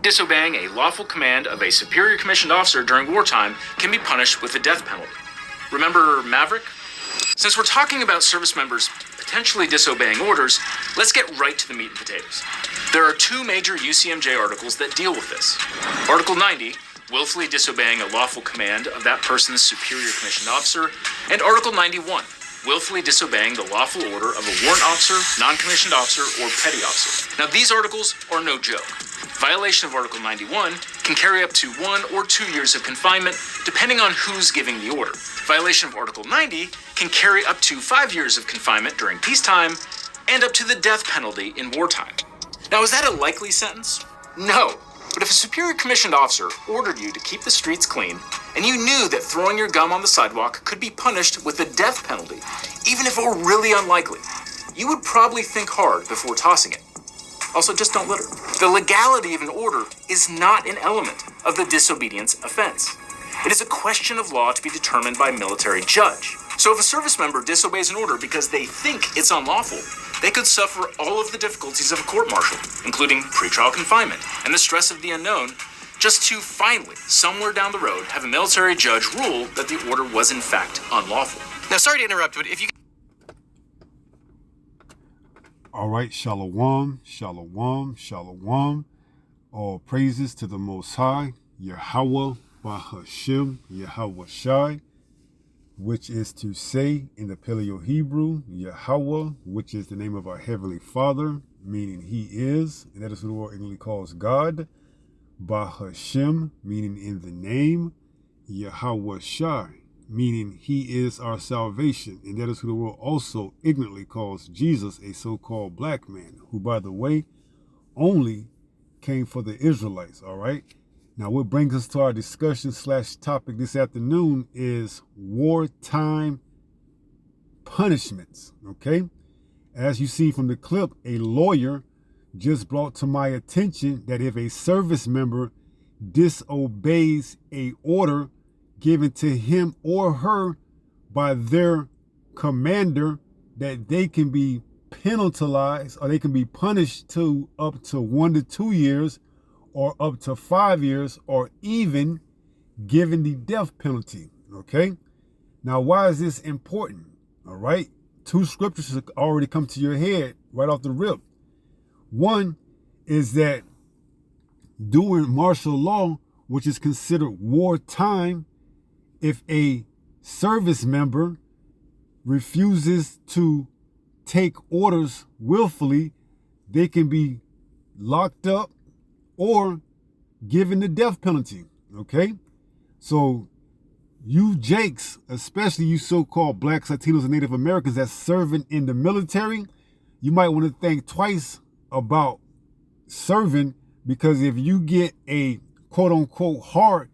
Disobeying a lawful command of a superior commissioned officer during wartime can be punished with the death penalty. Remember Maverick? Since we're talking about service members potentially disobeying orders, let's get right to the meat and potatoes. There are two major UCMJ articles that deal with this. Article 90, willfully disobeying a lawful command of that person's superior commissioned officer, and Article 91, willfully disobeying the lawful order of a warrant officer, non-commissioned officer, or petty officer. Now, these articles are no joke. Violation of Article 91 can carry up to 1 or 2 years of confinement, depending on who's giving the order. Violation of Article 90 can carry up to 5 years of confinement during peacetime, and up to the death penalty in wartime. Now, is that a likely sentence? No. But if a superior commissioned officer ordered you to keep the streets clean, and you knew that throwing your gum on the sidewalk could be punished with the death penalty, even if it were really unlikely, you would probably think hard before tossing it. Also, just don't litter. The legality of an order is not an element of the disobedience offense. It is a question of law to be determined by a military judge. So if a service member disobeys an order because they think it's unlawful, they could suffer all of the difficulties of a court-martial, including pretrial confinement and the stress of the unknown, just to finally, somewhere down the road, have a military judge rule that the order was in fact unlawful. Now, sorry to interrupt, but if you... All right, shalom, shalom, shalom. All praises to the Most High, Yahweh, Bahashem, Yahweh Shai, which is to say in the Paleo-Hebrew, Yahweh, which is the name of our Heavenly Father, meaning He is, and that is what the world English calls God. Bahashem, meaning in the name, Yahweh Shai, meaning He is our salvation, and that is who the world also ignorantly calls Jesus, a so-called black man, who, by the way, only came for the Israelites, all right? Now, what brings us to our discussion / topic this afternoon is wartime punishments, okay? As you see from the clip, a lawyer just brought to my attention that if a service member disobeys a order given to him or her by their commander, that they can be penalized or they can be punished to up to 1 to 2 years or up to 5 years, or even given the death penalty, okay? Now, why is this important, all right? 2 scriptures have already come to your head right off the rip. One is that during martial law, which is considered wartime, if a service member refuses to take orders willfully, they can be locked up or given the death penalty, okay? So you Jakes, especially you so-called blacks, Latinos, and Native Americans that's serving in the military, you might want to think twice about serving, because if you get a quote-unquote heart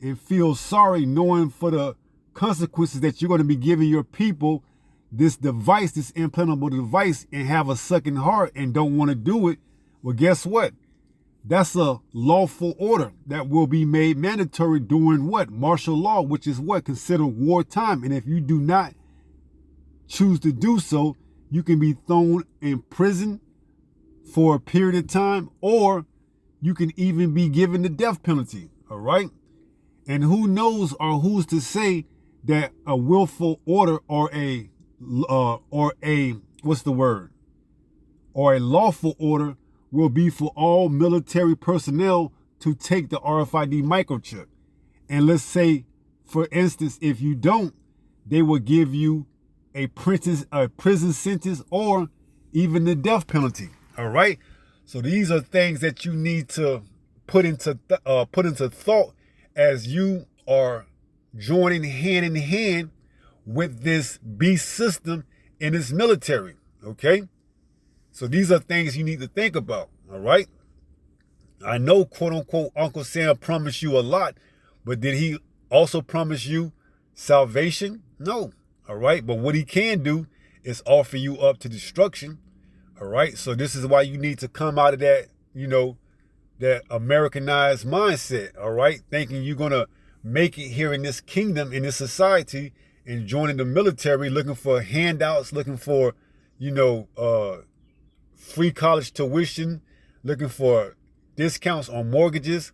and feel sorry knowing for the consequences that you're going to be giving your people, this device, this implantable device, and have a second heart and don't want to do it, well, guess what? That's a lawful order that will be made mandatory during what? Martial law, which is what? Considered wartime. And if you do not choose to do so, you can be thrown in prison for a period of time, or you can even be given the death penalty, all right? And who knows or who's to say that a willful order or a lawful order will be for all military personnel to take the RFID microchip. And let's say, for instance, if you don't, they will give you a prison sentence or even the death penalty. All right. So these are things that you need to put into thought as you are joining hand in hand with this beast system in this military. Okay. So these are things you need to think about, all right? I know, quote unquote, Uncle Sam promised you a lot, but did he also promise you salvation? No, all right? But what he can do is offer you up to destruction, all right? So this is why you need to come out of that, that Americanized mindset, all right? Thinking you're going to make it here in this kingdom, in this society, and joining the military, looking for handouts, looking for, free college tuition, looking for discounts on mortgages,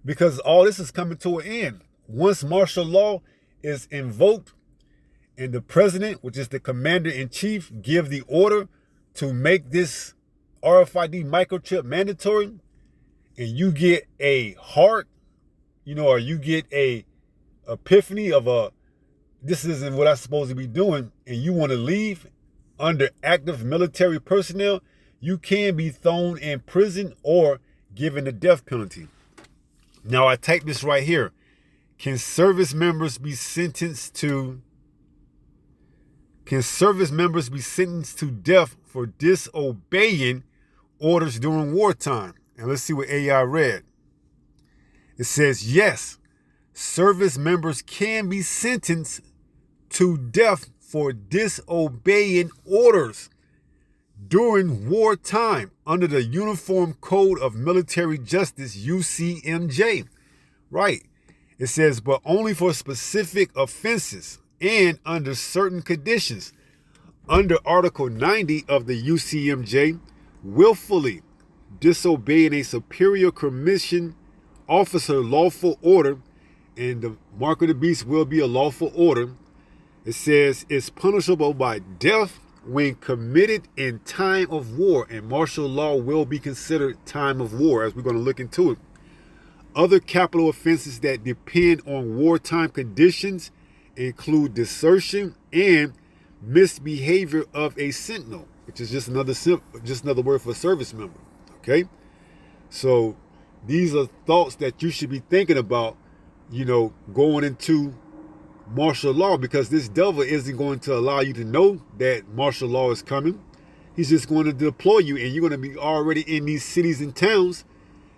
because all this is coming to an end. Once martial law is invoked and the president, which is the commander-in-chief, give the order to make this RFID microchip mandatory, and you get a heart, or you get a epiphany of this isn't what I'm supposed to be doing, and you want to leave under active military personnel, you can be thrown in prison or given the death penalty. Now, I type this right here. Can service members be sentenced to death for disobeying orders during wartime? And let's see what AI read. It says, yes, service members can be sentenced to death for disobeying orders during wartime under the Uniform Code of Military Justice, UCMJ. Right. It says, but only for specific offenses and under certain conditions. Under Article 90 of the UCMJ, willfully disobeying a superior commission officer lawful order, and the mark of the beast will be a lawful order. It says it's punishable by death when committed in time of war, and martial law will be considered time of war, as we're going to look into it. Other capital offenses that depend on wartime conditions include desertion and misbehavior of a sentinel, which is just another word for a service member. Okay, so these are thoughts that you should be thinking about, going into martial law, because this devil isn't going to allow you to know that martial law is coming. He's just going to deploy you, and you're going to be already in these cities and towns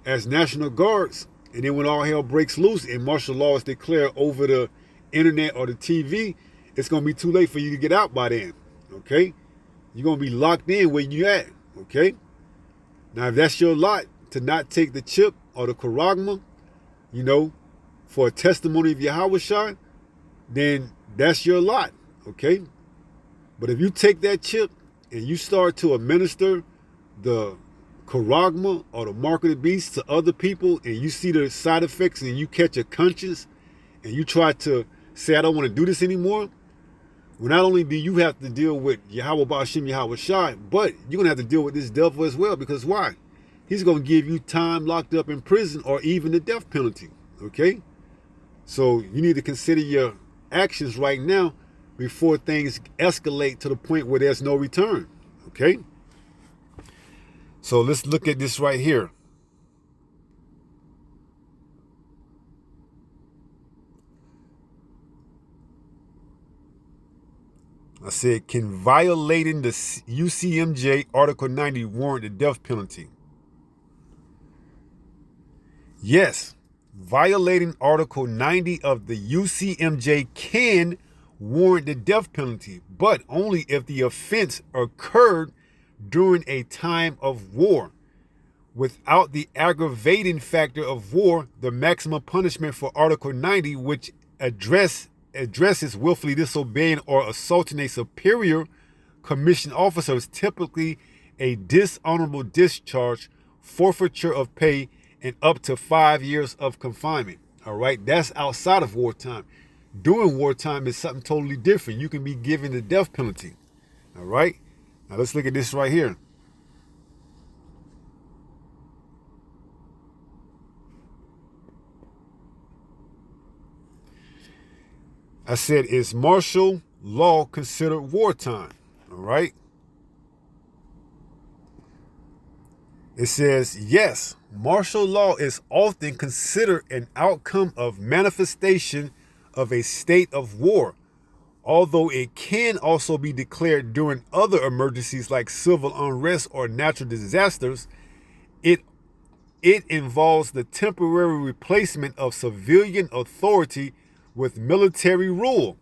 as National Guards. And then when all hell breaks loose and martial law is declared over the internet or the TV, it's going to be too late for you to get out by then. Okay, you're going to be locked in where you at. Okay, now if that's your lot to not take the chip or the charagma, for a testimony of Yahweh, then that's your lot, okay? But if you take that chip and you start to administer the charagma or the mark of the beast to other people, and you see the side effects and you catch a conscience and you try to say, I don't want to do this anymore, well, not only do you have to deal with Yahweh Ba'ashem Yahweh Shai, but you're going to have to deal with this devil as well, because why? He's going to give you time locked up in prison or even the death penalty, okay? So you need to consider your actions right now before things escalate to the point where there's no return, okay? So let's look at this right here. I said, can violating the UCMJ Article 90 warrant the death penalty? Yes, violating Article 90 of the UCMJ can warrant the death penalty, but only if the offense occurred during a time of war. Without the aggravating factor of war, the maximum punishment for Article 90, which addresses willfully disobeying or assaulting a superior commissioned officer, is typically a dishonorable discharge, forfeiture of pay, and up to 5 years of confinement. All right, that's outside of wartime. During wartime is something totally different. You can be given the death penalty. All right, now let's look at this right here. I said, is martial law considered wartime? All right. It says, yes, martial law is often considered an outcome of manifestation of a state of war, although it can also be declared during other emergencies like civil unrest or natural disasters. It involves the temporary replacement of civilian authority with military rule,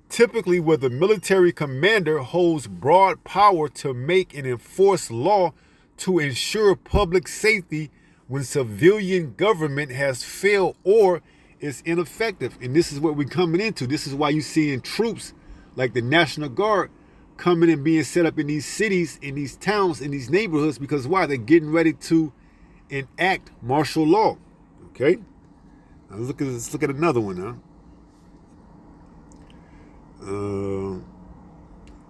typically where the military commander holds broad power to make and enforce law to ensure public safety when civilian government has failed or is ineffective. And this is what we're coming into. This is why you're seeing troops like the National Guard coming and being set up in these cities, in these towns, in these neighborhoods, because why? They're getting ready to enact martial law. Okay? Now let's look at another one now.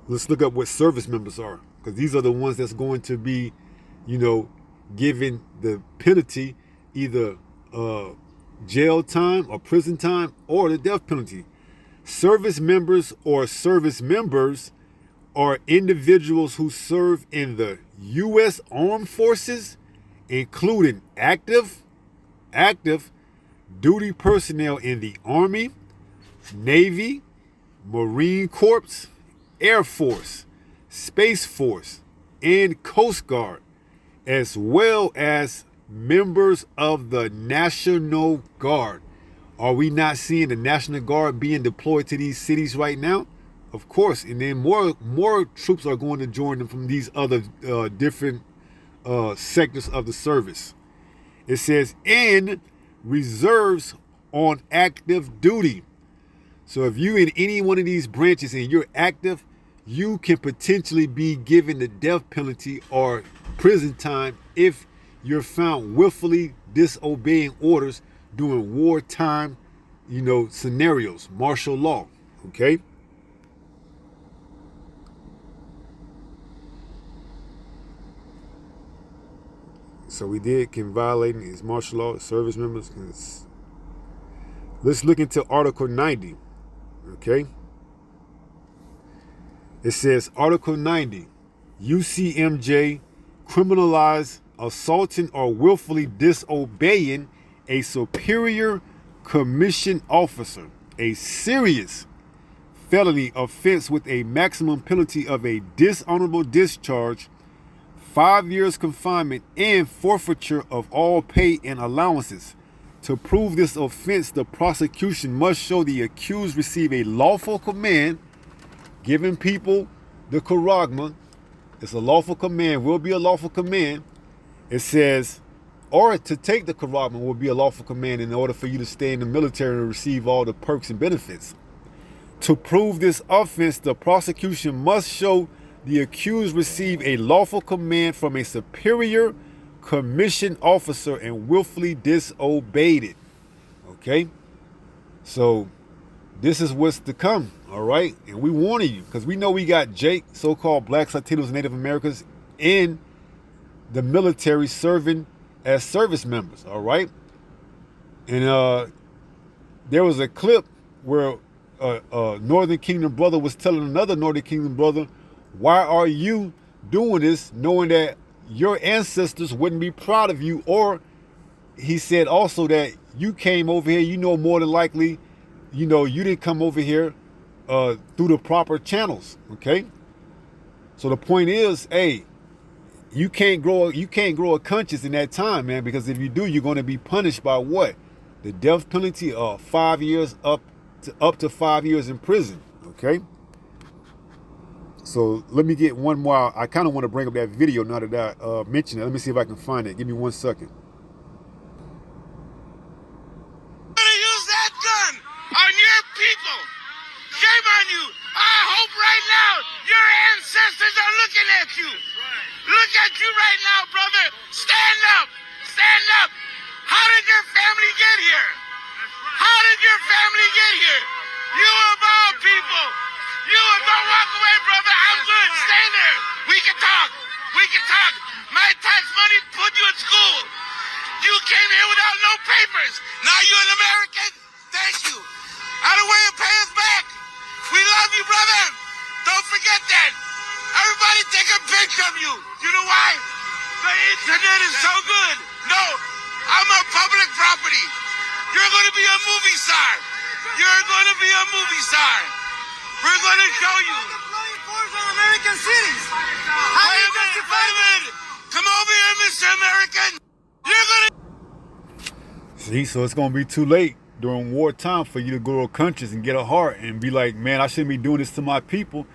Let's look up what service members are, because these are the ones that's going to be, given the penalty, either jail time or prison time or the death penalty. Service members or service members are individuals who serve in the U.S. Armed Forces, including active duty personnel in the Army, Navy, Marine Corps, Air Force, Space Force, and Coast Guard, as well as members of the National Guard. Are we not seeing the National Guard being deployed to these cities right now? Of course, and then more troops are going to join them from these other different sectors of the service. It says, and reserves on active duty. So if you in any one of these branches and you're active, you can potentially be given the death penalty or prison time if you're found willfully disobeying orders during wartime, scenarios, martial law. Okay? So we can violating his martial law, service members. Let's look into Article 90. Okay? It says Article 90, UCMJ, criminalize assaulting or willfully disobeying a superior commissioned officer, a serious felony offense with a maximum penalty of a dishonorable discharge, 5 years confinement, and forfeiture of all pay and allowances. To prove this offense, the prosecution must show the accused received a lawful command, giving people the charagma. It's a lawful command, will be a lawful command. It says, or to take the charagma will be a lawful command in order for you to stay in the military and receive all the perks and benefits. To prove this offense, the prosecution must show the accused received a lawful command from a superior commissioned officer and willfully disobeyed it. Okay? So this is what's to come, all right? And we warning you, because we know we got Jake, so-called Blacks, Latinos, and Native Americans in the military serving as service members, all right? And there was a clip where a Northern Kingdom brother was telling another Northern Kingdom brother, why are you doing this knowing that your ancestors wouldn't be proud of you? Or he said also that you came over here, more than likely, you didn't come over here through the proper channels, okay? So the point is, hey, you can't grow a conscience in that time, man, because if you do, you're going to be punished by what? The death penalty of 5 years up to 5 years in prison, okay? So let me get one more. I kind of want to bring up that video now that I mentioned it. Let me see if I can find it. Give me 1 second. Use that gun on your people. Shame on you. I hope right now your ancestors are looking at you. Look at you right now, brother. Stand up. Stand up. How did your family get here? How did your family get here? You of all people. You don't walk away, brother. I'm good. Stay there. We can talk. We can talk. My tax money put you in school. You came here without no papers. Now you're an American? Thank you. Out of way to pay us back. We love you, brother. Don't forget that. Everybody take a picture of you. You know why? The internet is so good. No, I'm a public property. You're going to be a movie star. You're going to be a movie star. We're going to show you. American cities. How Wait a minute. Come over here, Mr. American. You're going to... See, so it's going to be too late during wartime for you to go to countries and get a heart and be like, man, I shouldn't be doing this to my people.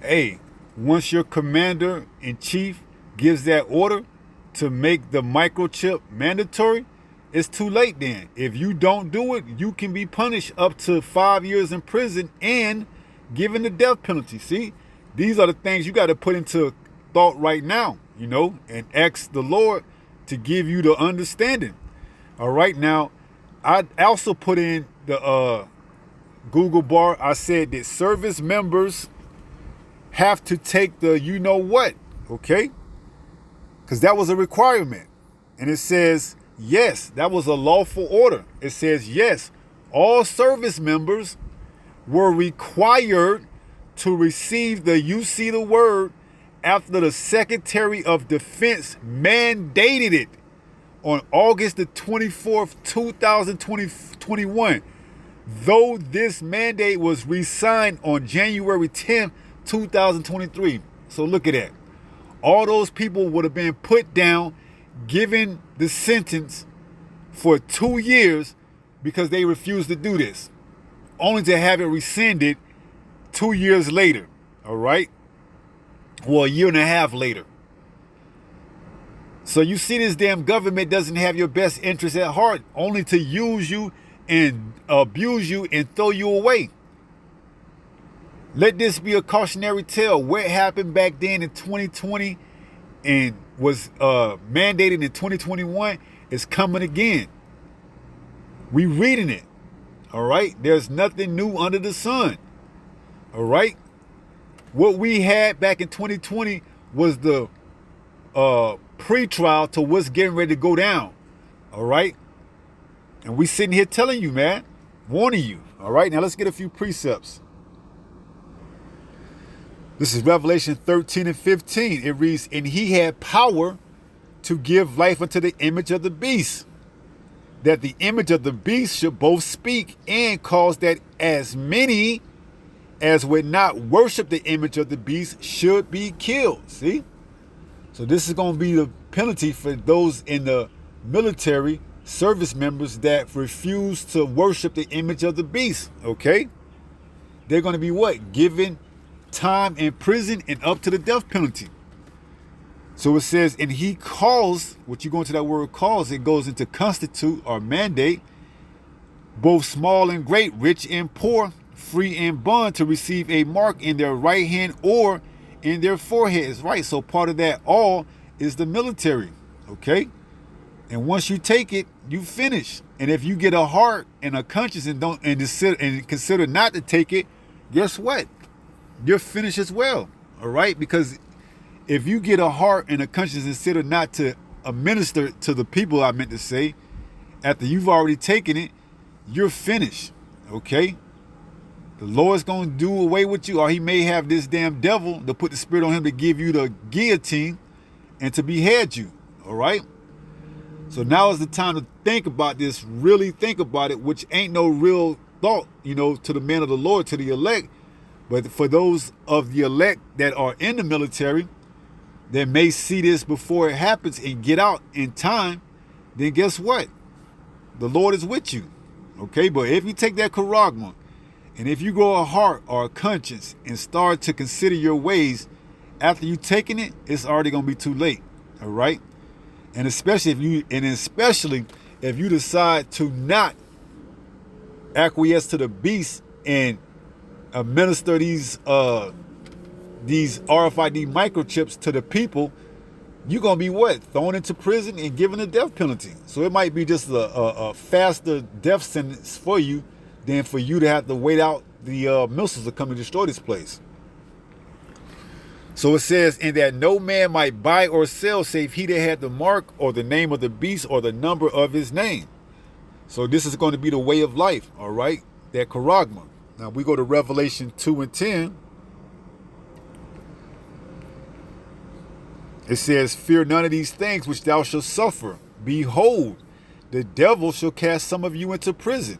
Hey, once your commander in chief gives that order to make the microchip mandatory, it's too late then. If you don't do it, you can be punished up to 5 years in prison and given the death penalty. See, these are the things you got to put into thought right now, and ask the Lord to give you the understanding. All right, now I also put in the Google bar. I said that service members have to take the you know what, okay? Because that was a requirement. And it says, yes, that was a lawful order. It says, yes, all service members were required to receive the you see the word after the Secretary of Defense mandated it on August the 24th, 2021. Though this mandate was re-signed on January 10th, 2023. So look at that. All those people would have been put down, given the sentence for 2 years because they refused to do this, only to have it rescinded 2 years later, all right? Well, a year and a half later. So you see, this damn government doesn't have your best interest at heart, only to use you and abuse you and throw you away. Let this be a cautionary tale. What happened back then in 2020 and was mandated in 2021 is coming again. We reading it, all right? There's nothing new under the sun, all right? What we had back in 2020 was the pre-trial to what's getting ready to go down, all right? And we sitting here telling you, man, warning you, all right? Now let's get a few precepts. This is Revelation 13 and 15. It reads, and he had power to give life unto the image of the beast, that the image of the beast should both speak and cause that as many as would not worship the image of the beast should be killed. See? So this is going to be the penalty for those in the military, service members that refuse to worship the image of the beast. Okay? They're going to be what? Given time in prison and up to the death penalty. So it says, and he calls, what you go into that word calls, it goes into constitute or mandate, both small and great, rich and poor, free and bond, to receive a mark in their right hand or in their foreheads. Right. So part of that all is the military. Okay. And once you take it, you finish. And if you get a heart and a conscience and consider not to take it, guess what? You're finished as well. All right. Because if you get a heart and a conscience and consider not to administer to the people, I meant to say, after you've already taken it, you're finished. Okay. The Lord's going to do away with you, or he may have this damn devil to put the spirit on him to give you the guillotine and to behead you. All right. So now is the time to think about this, really think about it, which ain't no real thought, to the man of the Lord, to the elect. But for those of the elect that are in the military that may see this before it happens and get out in time, then guess what? The Lord is with you. Okay. But if you take that charagma, and if you grow a heart or a conscience and start to consider your ways after you taking it, it's already going to be too late. All right. And especially if you decide to not acquiesce to the beast and administer these RFID microchips to the people, you're going to be what? Thrown into prison and given a death penalty. So it might be just a faster death sentence for you than for you to have to wait out the missiles to come and destroy this place. So it says, and that no man might buy or sell save he that had the mark or the name of the beast or the number of his name. So this is going to be the way of life, all right? That charagma. Now we go to Revelation 2 and 10. It says, fear none of these things which thou shalt suffer. Behold, the devil shall cast some of you into prison,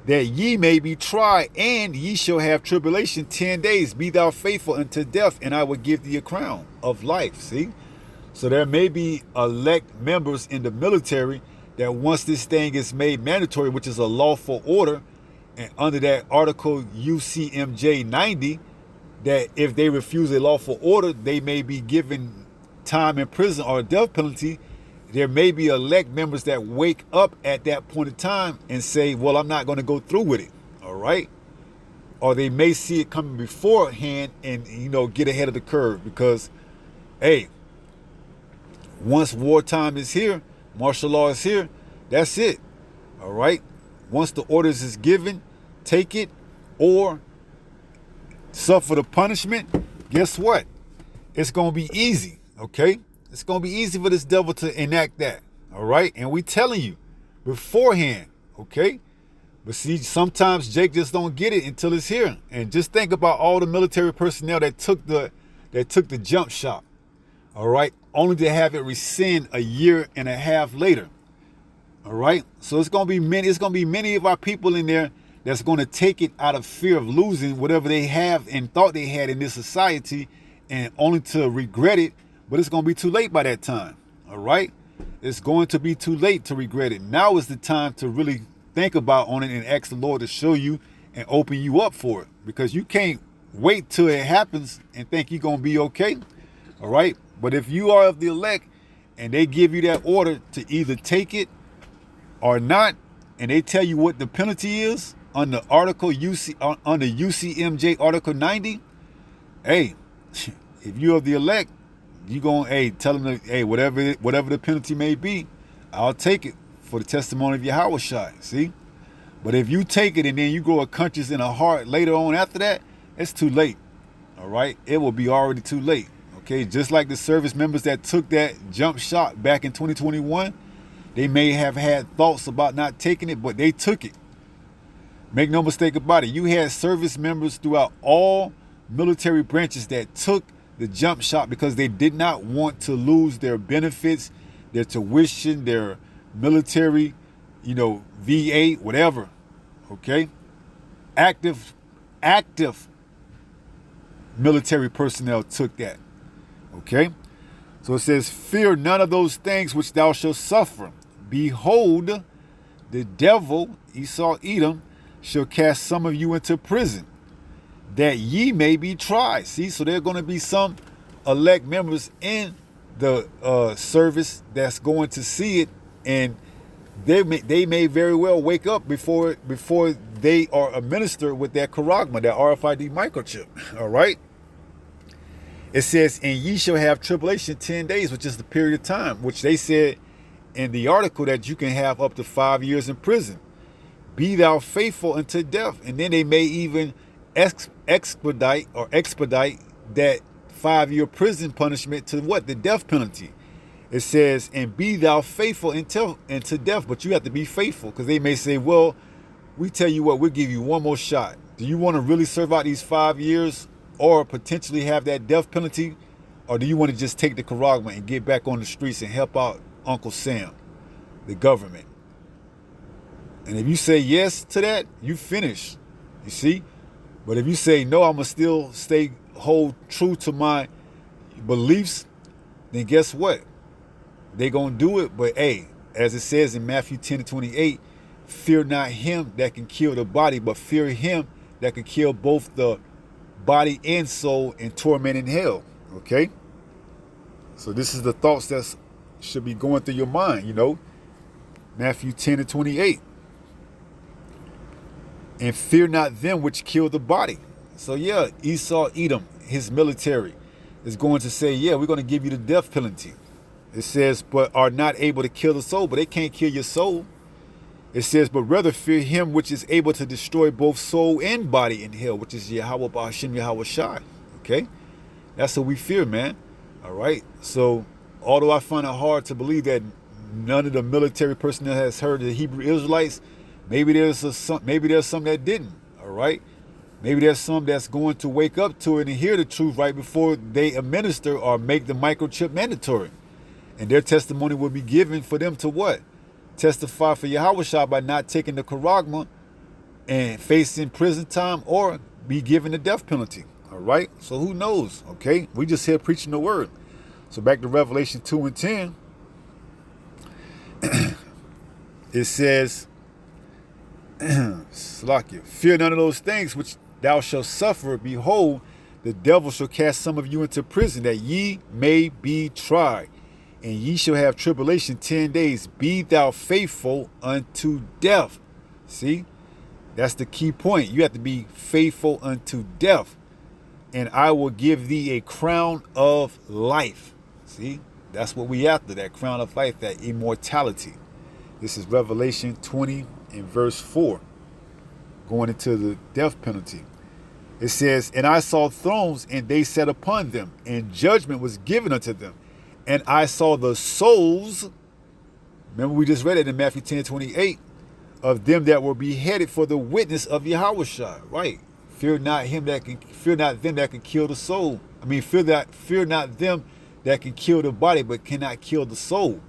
that ye may be tried, and ye shall have tribulation 10 days. Be thou faithful unto death, and I will give thee a crown of life. See? So there may be elect members in the military that once this thing is made mandatory, which is a lawful order, and under that article UCMJ 90, that if they refuse a lawful order, they may be given time in prison or a death penalty. There may be elect members that wake up at that point in time and say, well, I'm not going to go through with it. All right. Or they may see it coming beforehand and, get ahead of the curve because, hey, Once wartime is here, martial law is here, that's it. All right? Once the orders is given, take it or suffer the punishment. Guess what? It's going to be easy, okay? It's going to be easy for this devil to enact that, all right? And we telling you beforehand, okay? But see, sometimes Jake just don't get it until it's here. And just think about all the military personnel that took the jump shot, all right? Only to have it rescind a year and a half later, all right? So it's going to be many of our people in there that's going to take it out of fear of losing whatever they have and thought they had in this society, and only to regret it. But it's going to be too late by that time, all right? It's going to be too late to regret it. Now is the time to really think about on it and ask the Lord to show you and open you up for it, because you can't wait till it happens and think you're going to be okay, all right? But if you are of the elect and they give you that order to either take it or not, and they tell you what the penalty is under under UCMJ Article 90, hey, if you're of the elect, you gonna tell them that, whatever the penalty may be, I'll take it for the testimony of Yahweh Shai. See? But if you take it and then you grow a conscience in a heart later on after that, it's too late. All right? It will be already too late. Okay? Just like the service members that took that jump shot back in 2021, they may have had thoughts about not taking it, but they took it. Make no mistake about it. You had service members throughout all military branches that took the jump shot because they did not want to lose their benefits, their tuition, their military, VA, whatever. Okay? Active military personnel took that. Okay? So it says, fear none of those things which thou shalt suffer. Behold, the devil, Esau, Edom, shall cast some of you into prison, that ye may be tried. See, so there are going to be some elect members in the service that's going to see it, and they may very well wake up before they are administered with that charagma, that RFID microchip. All right. It says, and ye shall have tribulation 10 days, which is the period of time, which they said in the article that you can have up to 5 years in prison. Be thou faithful unto death. And then they may even expedite that 5-year prison punishment to what? The death penalty. It says, and be thou faithful unto death. But you have to be faithful, because they may say, well, we tell you what, we'll give you one more shot. Do you want to really serve out these 5 years or potentially have that death penalty? Or do you want to just take the charagma and get back on the streets and help out Uncle Sam, the government? And if you say yes to that, you finish. You see? But if you say no, I'm going to still hold true to my beliefs, then guess what? They're going to do it. But hey, as it says in Matthew 10:28, fear not him that can kill the body, but fear him that can kill both the body and soul and torment in hell. Okay? So this is the thoughts that should be going through your mind, Matthew 10:28. And fear not them which kill the body. So yeah, Esau, Edom, his military, is going to say, yeah, we're going to give you the death penalty. It says, but are not able to kill the soul, but they can't kill your soul. It says, but rather fear him which is able to destroy both soul and body in hell, which is Yahweh Ba'ashem Yahweh Shai. Okay? That's what we fear, man. All right? So, although I find it hard to believe that none of the military personnel has heard the Hebrew Israelites, maybe there's some that didn't. All right? Maybe there's some that's going to wake up to it and hear the truth right before they administer or make the microchip mandatory. And their testimony will be given for them to what? Testify for Yahweh Shai by not taking the charagma and facing prison time, or be given the death penalty. All right? So who knows? Okay? We just here preaching the word. So back to Revelation 2:10. It says, Slakia, fear none of those things which thou shalt suffer. Behold, the devil shall cast some of you into prison, that ye may be tried. And ye shall have tribulation 10 days. Be thou faithful unto death. See? That's the key point. You have to be faithful unto death. And I will give thee a crown of life. See? That's what we after, that crown of life, that immortality. This is Revelation 20 and verse 4, going into the death penalty. It says, and I saw thrones, and they sat upon them, and judgment was given unto them. And I saw the souls, remember we just read it in Matthew 10:28, of them that were beheaded for the witness of Yahushua. Right. Fear not them that can kill the soul. I mean, fear not them that can kill the body, but cannot kill the soul.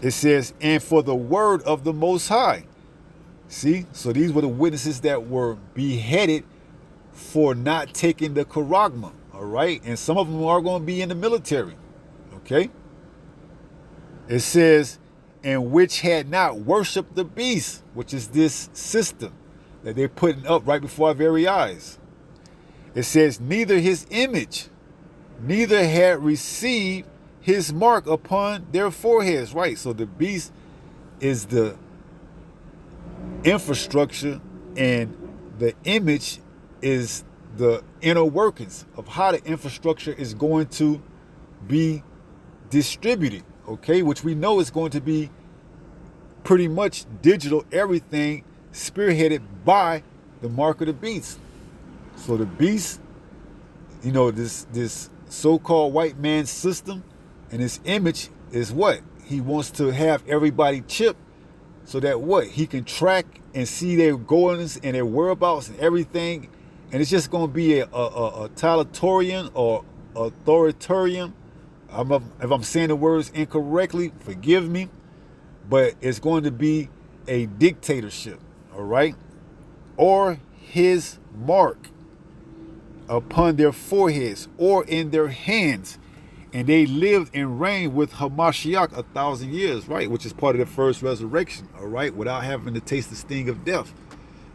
It says, and for the word of the Most High. See, so these were the witnesses that were beheaded for not taking the charagma, all right? And some of them are going to be in the military, okay? It says, and which had not worshipped the beast, which is this system that they're putting up right before our very eyes. It says, neither his image, neither had received his mark upon their foreheads, right? So the beast is the infrastructure, and the image is the inner workings of how the infrastructure is going to be distributed, okay? Which we know is going to be pretty much digital, everything spearheaded by the mark of the beast. So the beast, you know, this so-called white man system and his image is what? He wants to have everybody chipped so that what? He can track and see their goings and their whereabouts and everything. And it's just going to be a totalitarian or authoritarian. If I'm saying the words incorrectly, forgive me. But it's going to be a dictatorship, all right? Or his mark upon their foreheads or in their hands. And they lived and reigned with Hamashiach 1,000 years, right? Which is part of the first resurrection, all right? Without having to taste the sting of death,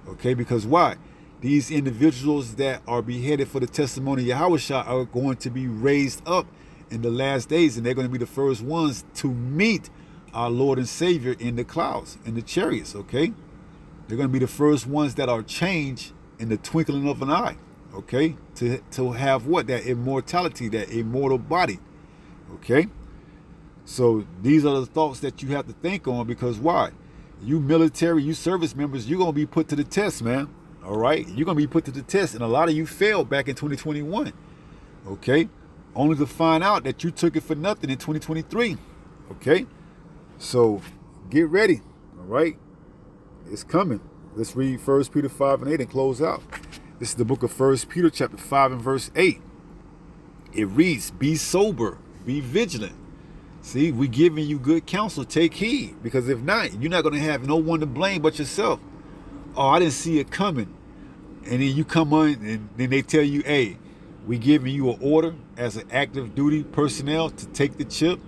okay? Because why? These individuals that are beheaded for the testimony of Yahushua are going to be raised up in the last days, and they're going to be the first ones to meet our Lord and Savior in the clouds, in the chariots, okay? They're going to be the first ones that are changed in the twinkling of an eye, okay? To have what? That immortality, that immortal body, okay? So these are the thoughts that you have to think on, because why? You military, you service members, you're going to be put to the test, man, all right? You're going to be put to the test, and a lot of you failed back in 2021, okay? Only to find out that you took it for nothing in 2023, okay? So get ready, all right? It's coming. Let's read 1 Peter 5 and 8 and close out. This is the book of 1 Peter chapter 5 and verse 8. It reads, be sober, be vigilant. See, we're giving you good counsel. Take heed, because if not, you're not going to have no one to blame but yourself. Oh, I didn't see it coming. And then you come on and then they tell you, hey, we giving you an order as an active duty personnel to take the chip.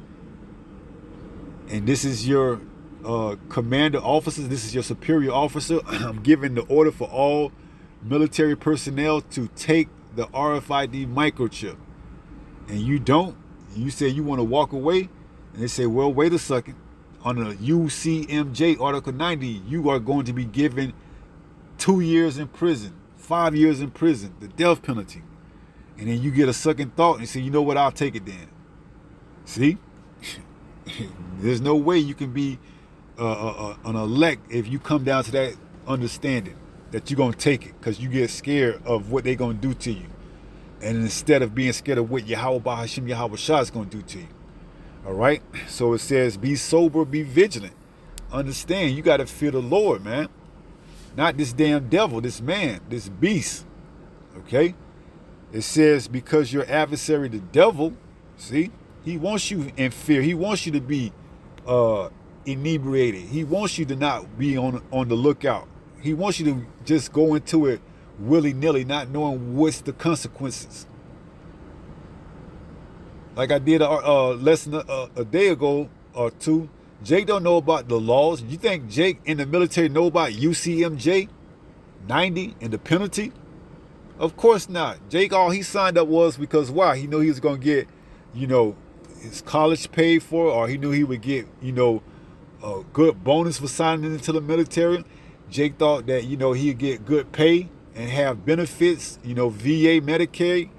And this is your commander officers. This is your superior officer. I'm giving the order for all military personnel to take the RFID microchip. And you don't. You say you want to walk away. And they say, well, wait a second. On the UCMJ Article 90, you are going to be given 2 years in prison, 5 years in prison, the death penalty. And then you get a second thought and say, you know what, I'll take it then. See? There's no way you can be an elect if you come down to that understanding that you're going to take it, because you get scared of what they're going to do to you. And instead of being scared of what Yahweh Hashem Yahweh Shah is going to do to you. All right? So it says, be sober, be vigilant. Understand, you got to fear the Lord, man. Not this damn devil, this man, this beast. Okay? It says, because your adversary, the devil, see, he wants you in fear. He wants you to be inebriated. He wants you to not be on the lookout. He wants you to just go into it willy-nilly, not knowing what's the consequences. Like I did a lesson a day ago or two. Jake don't know about the laws. You think Jake in the military know about UCMJ 90 and the penalty? Of course not. Jake, all he signed up was because why? He knew he was going to get, his college paid for, or he knew he would get, a good bonus for signing into the military. Jake thought that, he'd get good pay and have benefits, VA, Medicaid.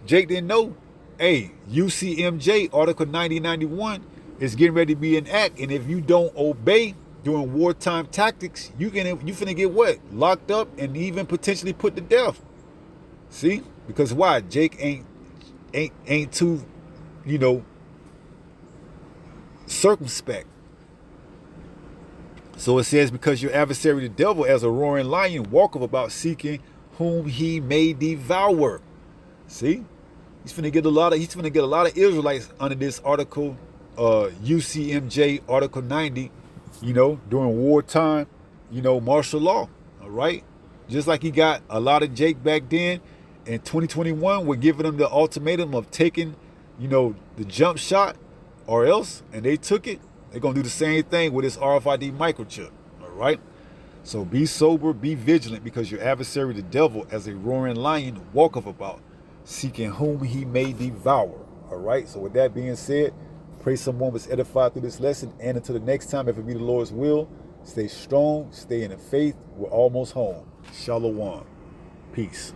Jake didn't know hey, UCMJ Article 9091 is getting ready to be enacted, and if you don't obey during wartime tactics, you finna get what? Locked up and even potentially put to death. See? Because why? Jake ain't too, circumspect. So it says, because your adversary the devil, as a roaring lion, walketh about seeking whom he may devour. See? He's finna get a lot of Israelites under this article, UCMJ Article 90, during wartime, martial law. All right? Just like he got a lot of Jake back then. In 2021, we're giving them the ultimatum of taking, the jump shot or else, and they took it. They're going to do the same thing with this RFID microchip. All right? So be sober, be vigilant, because your adversary, the devil, as a roaring lion, walketh about, seeking whom he may devour. All right? So with that being said, pray someone was edified through this lesson. And until the next time, if it be the Lord's will, stay strong, stay in the faith. We're almost home. Shalom. Peace.